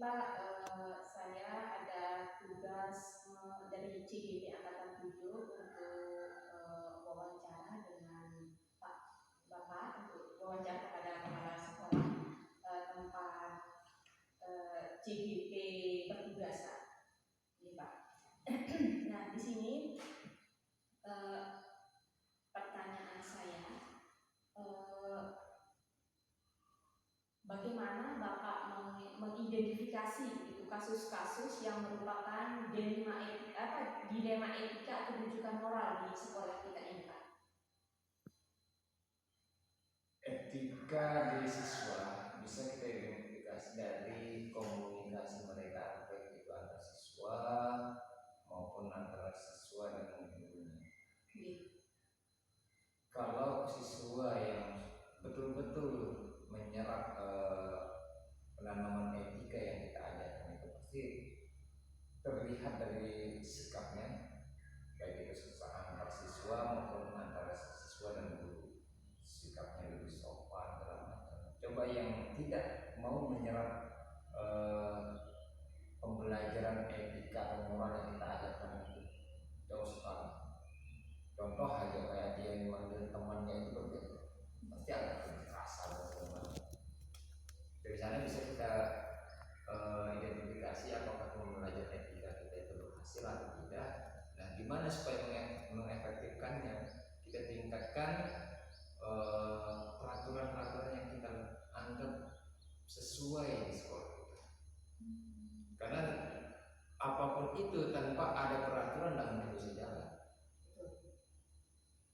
Pak, saya ada tugas dari CGD Angkatan 7 untuk wawancara dengan Pak Bapak untuk wawancara kepada kepala sekolah tempat CGP bertugas, ini Pak. Nah, di sini pertanyaan saya, bagaimana Bapak mengidentifikasi itu kasus-kasus yang merupakan dilema etika atau rujukan moral di sekolah kita ini, Pak? Etika di siswa bisa kita identifikasi dari komunikasi mereka, baik itu antar siswa maupun antara siswa dengan gurunya. Kalau siswa yang betul-betul menyerap penanaman etika yang kita ajarkan, itu pasti terlihat dari sikapnya, baik itu antar siswa maupun antara siswa dan guru. Sikapnya lebih sopan dalam macam. Coba yang tidak mau menyerap pembelajaran etika atau moral yang kita ajarkan itu jauh sekali. Contoh aja kayak dia yang manggil temannya itu berbeda, pasti ada kekerasan dan sebagainya. Dari sana bisa kita identifikasi apakah pembelajaran etika kita itu berhasil atau tidak. Nah, gimana supaya mengefektifkannya? Kita tingkatkan peraturan-peraturan yang kita anggap sesuai di sekolah kita. Karena apapun itu tanpa ada peraturan tidak mungkin bisa jalan.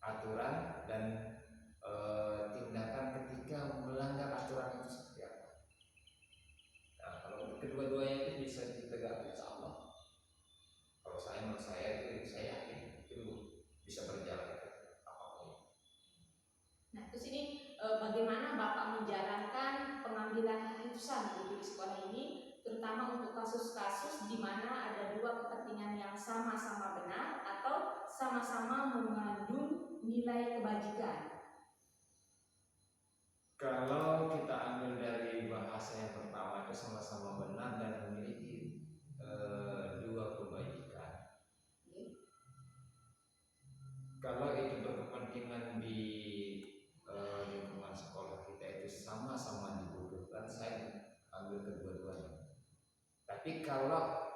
Aturan dan tindakan ketika melanggar aturan itu seperti apa? Nah, kalau kedua-duanya itu bisa ditegakkan, insya Allah. Kalau menurut saya itu saya yakin itu bisa berjalan. Nah, terus ini bagaimana Bapak menjalankan pengambilan keputusan di sekolah ini, terutama untuk kasus-kasus di mana ada dua kepentingan yang sama-sama benar atau sama-sama mengandung nilai kebajikan? Kalau kita ambil dari bahasa yang pertama itu sama-sama benar dan memiliki dua kebajikan. Kalau itu berkepentingan di lingkungan sekolah kita itu sama-sama dibutuhkan, saya ambil kedua-duanya. Tapi kalau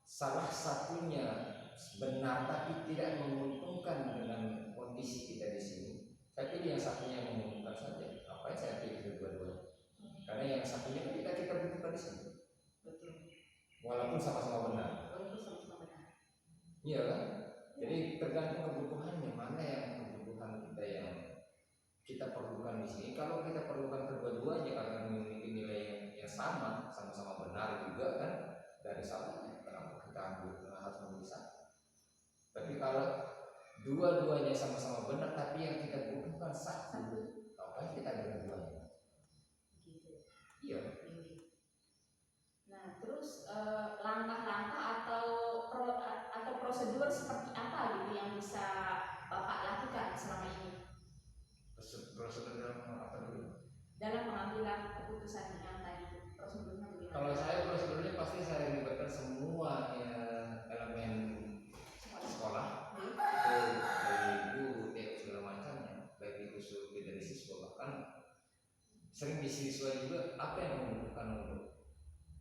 salah satunya benar tapi tidak menguntungkan dengan kondisi kita di sini, saya pilih yang satunya yang menguntungkan saja. Apa yang saya pilih kedua-duanya? Karena yang satunya kita butuhkan di sini. Betul. Walaupun sama-sama benar. Iya kan? Jadi tergantung kebutuhannya, mana yang kebutuhan kita yang kita perlukan di sini. Kalau kita perlukan kedua-duanya karena memiliki nilai yang sama-sama benar juga kan, dari salahnya kenapa kita harus memisah. Tapi kalau dua-duanya sama-sama benar tapi yang kita butuhkan satu, apa kita dua-duanya? Iya. Nah, terus langkah-langkah atau prosedur seperti apa gitu yang bisa Bapak lakukan selama ini? Prosedur dalam apa dulu? Dalam pengambilan keputusan yang tadi, prosedurnya bagaimana? Kalau saya prosedurnya pasti saya libatkan semua elemen sekolah, itu dari guru, segala macamnya, baik itu supir dari siswa, bahkan sering di siswa juga apa yang membutuhkan untuk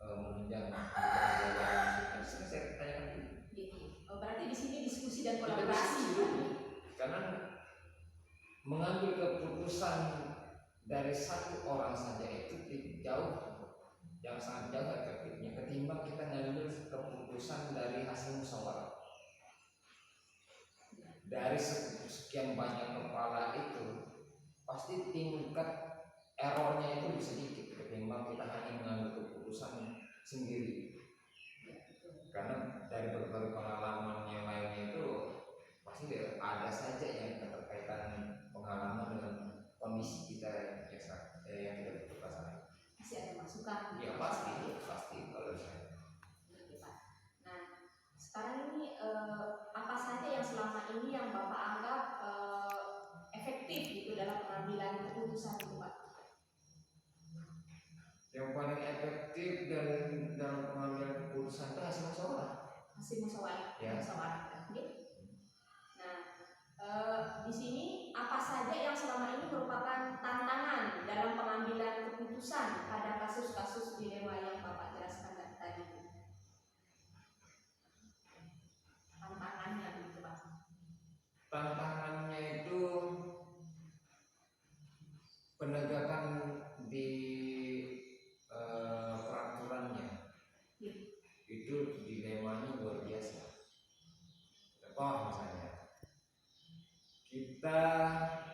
menunjang pembelajaran. Sering saya tanyakan dulu. Berarti di sini diskusi dan kolaborasi. Karena mengambil keputusan dari satu orang saja itu jauh, yang sangat jauh efektifnya ketimbang kita ngambil keputusan dari hasil musyawarah. Dari sekian banyak kepala itu pasti tingkat errornya itu bisa sedikit ketimbang kita hanya mengambil keputusan sendiri. Karena dari berbagai pengalaman yang lainnya itu pasti ada saja yang keterkaitan pengalaman dengan kondisi kita yang tidak butuhkan sana. Masih ada masukan? Ya pasti kalau saya. Nah, sekarang ini apa saja yang selama ini yang Bapak anggap efektif gitu dalam pengambilan keputusan itu, Pak? Yang paling efektif dalam hasil musyawarah. Ya. Oke. Nah, di sini apa saja yang selama ini merupakan tantangan dalam pengambilan keputusan pada kasus-kasus dilema yang Bapak jelaskan tadi? Tantangannya gitu Pak. Tantangannya itu penegakan di peraturannya. Itu dilemanya luar biasa. Contoh misalnya, kita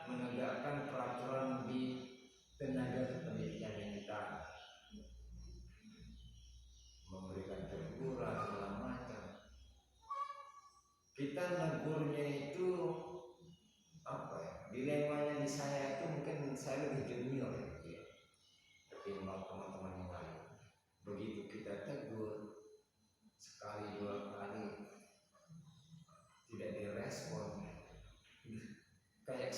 menegakkan peraturan di tenaga pendidikan kita, memberikan teguran segala macam. Kita negurnya itu apa ya? Dilemanya di saya itu mungkin saya lebih junior ya, ketimbang teman-teman yang lain. Begitu kita tegur sekali dua kali tidak direspon, kayak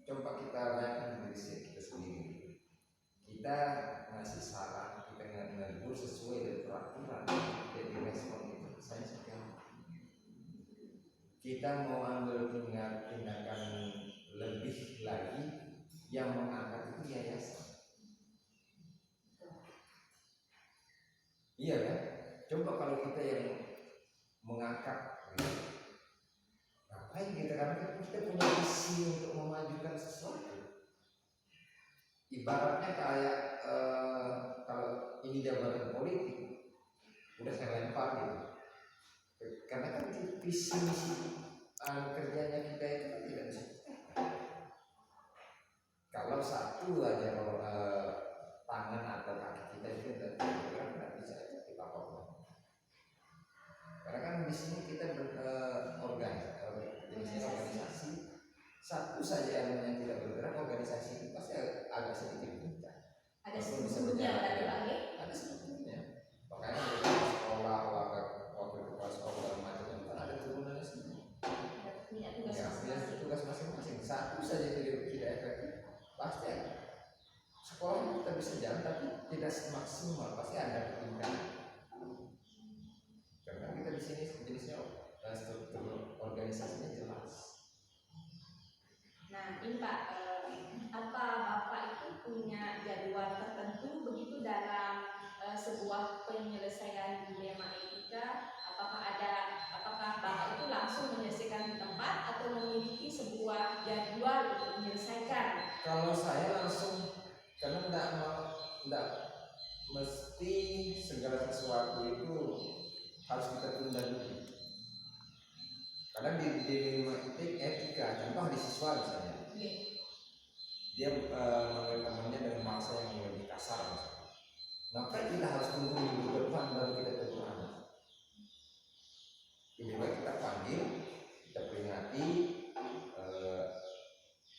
coba kita bayangkan diri kita sendiri. Kita ngasih saran, kita negur sesuai dengan peraturan, tidak direspon, itu saya seperti apa? Kita mau ambil tindakan lebih lagi, yang mengangkat itu yayasan. Iya kan? Coba kalau kita yang mengangkat, ngapain kita? Karena kita punya visi untuk memajukan sesuatu. Ibaratnya kayak kalau ini jabatan politik, udah saya lempar gitu. Karena kan visi misi kerjanya kita itu kan tidak bisa. Kalau satu aja tangan atau kaki kita itu tidak bisa kita apa. Karena kan di sini kita organisasi. Satu saja yang tidak bergerak, organisasi itu pasti agak sedikit goncang. Ada sebetulnya tadi Pak ya? Ada sebetulnya. Makanya di sekolah, wakil kepala sekolah macam itu kan ada turunannya sendiri. Punya tugas Ya, masing-masing. tugas masing-masing. Satu saja tidak efektif, pasti ada. Sekolah kita bisa jalan tapi tidak maksimal, pasti ada ketinggalan. Karena kita di sini jenisnya struktur organisasinya jelas. Nah, ini Pak, apa Bapak itu punya jadwal tertentu begitu dalam sebuah penyelesaian dilema etika? Apakah Bapak itu langsung menyelesaikan di tempat atau memiliki sebuah jadwal untuk menyelesaikan? Kalau saya langsung, karena tidak mesti segala sesuatu itu harus kita tunda dulu. Kadang di dilema etika, contoh di siswa misalnya, dia mengambil temannya dengan bahasa yang lebih kasar misalnya. Maka kita harus tunggu minggu depan baru kita tegur anak. Lebih baik kita panggil, kita peringati,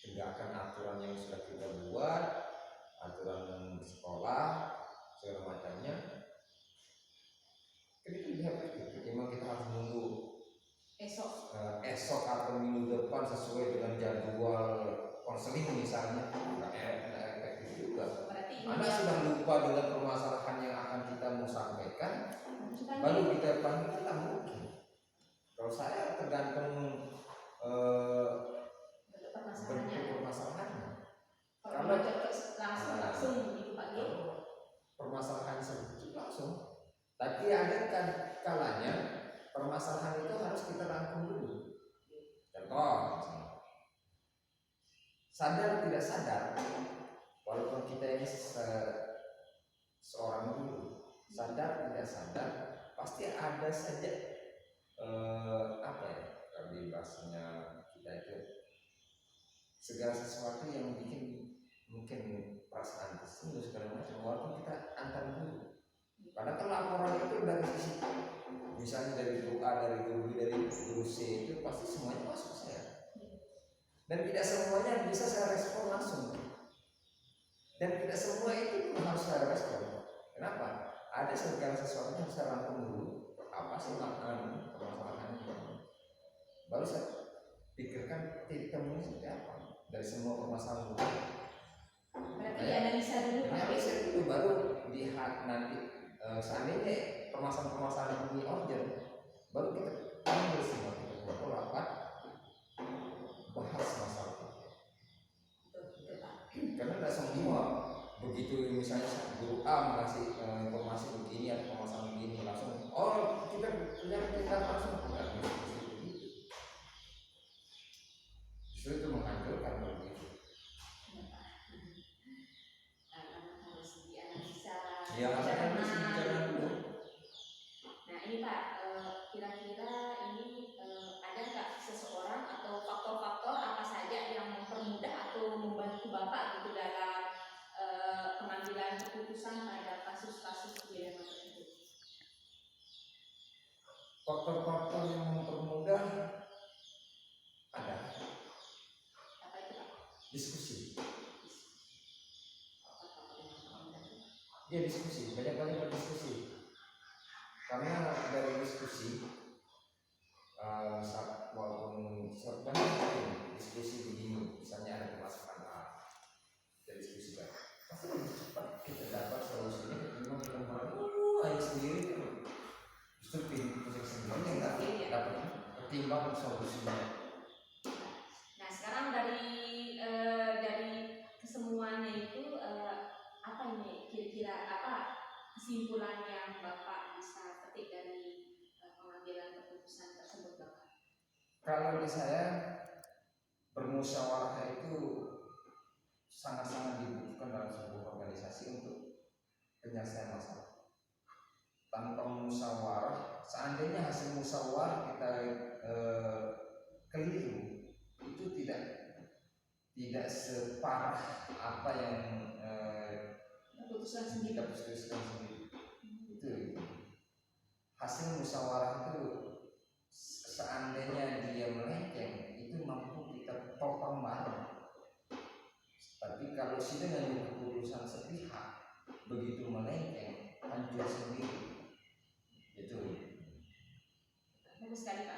tegakkan aturan yang sudah kita buat, aturan sekolah, segala macamnya. Kan itu lebih efektif ketimbang kita harus menunggu esok atau minggu depan sesuai dengan jadwal konseling misalnya. Nggak efektif juga. Anda sudah lupa dengan permasalahan yang akan kita mau sampaikan, baru kita panggil, kita mungkin. Kalau saya tergantung bentuk permasalahannya. Kalau langsung begitu Pak ya? Permasalahan sedikit langsung. Tapi ada kan kalanya permasalahan itu harus kita rangkum dulu. Contoh, sadar tidak sadar, walaupun kita ini seorang guru, sadar tidak sadar, pasti ada saja apa ya, kalau di bahasanya kita itu segala sesuatu yang bikin mungkin perasaan tersinggung segala macam, walaupun kita antar dulu. Padahal kan laporan itu dari sisi, misalnya dari guru A, dari guru B, dari guru C, itu pasti semuanya masuk saya. Dan tidak semuanya bisa saya respon langsung. Dan tidak semua itu harus saya respon. Kenapa? Ada segala sesuatu yang saya rangkum dulu. Apa sih permasalahannya? Baru saya pikirkan titik temunya seperti apa dari semua permasalahan dulu. Berarti analisa dulu Pak. Analisa dulu baru lihat nanti. Seandainya permasalahan-permasalahan yang punya order, baru kita ambil semua, kita buat rapat, bahas masalah itu. Karena tidak semua begitu, misalnya guru A ngasih informasi begini atau permasalahan begini, langsung kita langsung bukan begitu. Justru itu menghancurkan begitu. Harus dianalisa. Ya, harus dulu. Nah ini Pak, kira-kira ini ada nggak seseorang atau faktor-faktor apa saja yang mempermudah atau membantu Bapak gitu dalam pengambilan keputusan pada kasus-kasus dilema tersebut? Faktor-faktor yang mempermudah ada. Apa itu Pak? Diskusi. Ya diskusi, banyak kali berdiskusi. Karena dari diskusi, walaupun banyak diskusi begini, misalnya ada pemasukan A, dari diskusi kan, pasti lebih cepat kita dapat solusinya ketimbang kita ayo sendiri kan. Justru pusing sendiri yang nggak dapat ketimbang solusinya. Nah sekarang dari kesemuanya itu apa ini kira-kira apa kesimpulan yang Bapak bisa petik dari pengambilan keputusan tersebut Bapak? Kalau di saya, bermusyawarah itu sangat-sangat dibutuhkan dalam sebuah organisasi untuk penyelesaian masalah. Tanpa musyawarah, seandainya hasil musyawarah kita keliru, itu tidak separah apa yang Keputusan sendiri. kita putuskan sendiri. Itu hasil musyawarah itu, seandainya dia melenceng, itu mampu kita topang bareng. Tapi kalau sudah dengan keputusan sepihak, begitu melenceng, hancur sendiri. Itu. Bagus sekali Pak.